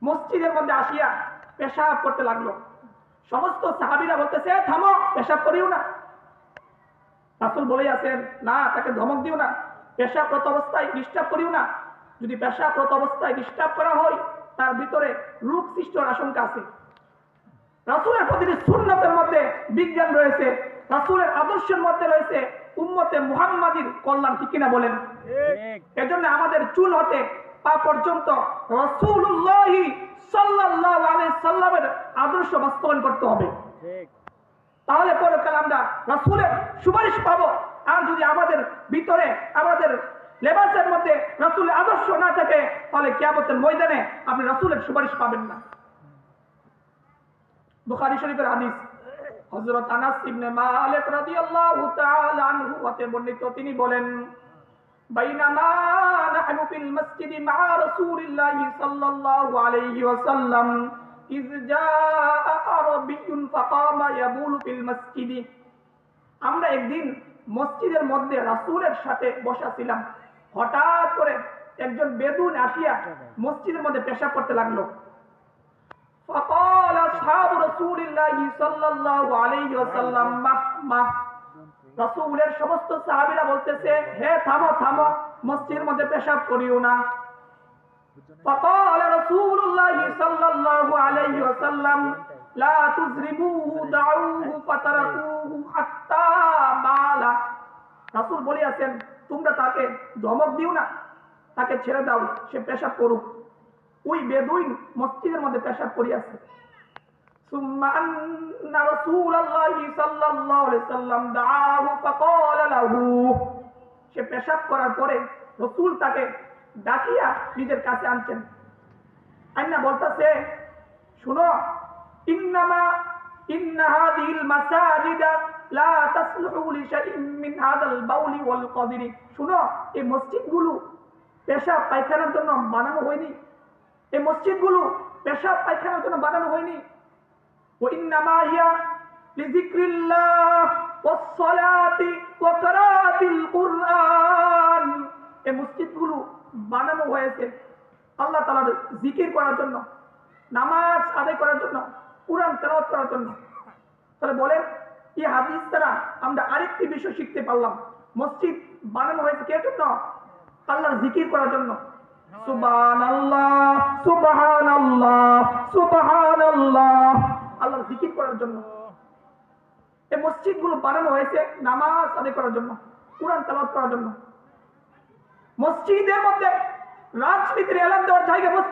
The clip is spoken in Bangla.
মসজিদের মধ্যে আসিয়া পেশাব করতে লাগলো। সমস্ত সাহাবীরা বলতেছে, থামো, পেশাব করিও না। রাসূল বলেই আছেন, না, তাকে ধমক দিও না, পেশাবরত অবস্থায় ডিস্টার্ব করিও না। যদি পেশাবরত অবস্থায় ডিস্টার্ব করা হয়, তার ভিতরে রোগ সৃষ্টির আশঙ্কা আছে। রাসূলের প্রতিটি সুন্নতের মধ্যে বিজ্ঞান রয়েছে, রাসূলের আদর্শের মধ্যে রয়েছে উম্মতে মুহাম্মাদীর কল্যাণ, ঠিক কিনা বলেন? এজন্য আমাদের চুল হতে পা পর্যন্ত রাসূলুল্লাহ সাল্লাল্লাহু আলাইহি সাল্লামের আদর্শ বাস্তবায়ন করতে হবে। তাহলে পরকালে আমরা রাসূলের সুপারিশ পাবো। আর যদি আমাদের ভিতরে, আমাদের লেবাসের মধ্যে রাসূলের আদর্শ না থাকে, তাহলে কিয়ামতের ময়দানে আপনি রাসূলের সুপারিশ পাবেন না। বুখারী শরীফের হাদিস, হযরত আনাস ইবনে মালিক রাদিয়াল্লাহু তাআলা আনহু হতে বর্ণিত, তিনি বলেন, বাইনামা নাহনু ফিল মসজিদি মা রাসূলিল্লাহি সাল্লাল্লাহু আলাইহি ওয়াসাল্লাম ইয জাআ আরাবিয়্যুন ফাকামা ইয়াবুলু ফিল মসজিদি। আমরা একদিন মসজিদের মধ্যে রাসূলের সাথে বসা ছিলাম। হঠাৎ করে একজন বেদুইন আসিয়া মসজিদের মধ্যে পেশাব করতে লাগলো। فقال أصحاب رسول الله صلى الله عليه وسلم مه রাসূলের সমস্ত সাহাবীরা বলতেছে, হে থামো থামো, মসজিদের মধ্যে পেশাব করিও না। فقال رسول الله صلى الله عليه وسلم لا تزرموه دعوه فتركوه حتى بال। রাসূল বলেছেন, তোমরা তাকে ধমক দিও না, তাকে ছেড়ে দাও, সে পেশাব করুক। ওই বেদুইন মসজিদের মধ্যে পেশাব করিয়াছে। সুম্মা আন্না রাসূলুল্লাহি সাল্লাল্লাহু আলাইহি সাল্লাম দাআহু ফাকালা লাহু। সে পেশাব করার পরে রাসূল তাকে ডাকিয়া নিজের কাছে আনছেন। আইনা বলতাছে, শুনো, ইন্না হাযিহিল মাসাজিদা লা তাসলুহু লিশাইইন মিন হাযাল বাউলি ওয়াল কদিরি। শুনো, এই মসজিদগুলো পেশাব পায়খানার জন্য বানানো হয়নি। এই মসজিদগুলো পেশাব পায়খানার জন্য বানানো হয়নি। ওয়া ইন্নামা হিয়া লিযিকরিল্লাহ ওয়াস সালাতি ওয়া কিরাআতিল কুরআন। এই মসজিদগুলো বানানো হয়েছে আল্লাহ তাআলার জিকির করার জন্য, নামাজ আদায় করার জন্য, কুরআন তেলাওয়াত করার জন্য। তাহলে বলেন, এই হাদিস দ্বারা আমরা আরেকটি বিষয় শিখতে পারলাম, মসজিদ বানানো হয়েছে কে জন্য? আল্লাহর জিকির করার জন্য। সুবহানাল্লাহ সুবহানাল্লাহ সুবহানাল্লাহ, আল্লাহর জিকির করার জন্য। এই মসজিদগুলো বানানো হয়েছে নামাজ আদায় করার জন্য, কুরআন তেলাওয়াত করার জন্য। মসজিদের মধ্যে রাজনীতির এলান দেওয়ার জায়গা মসজিদ।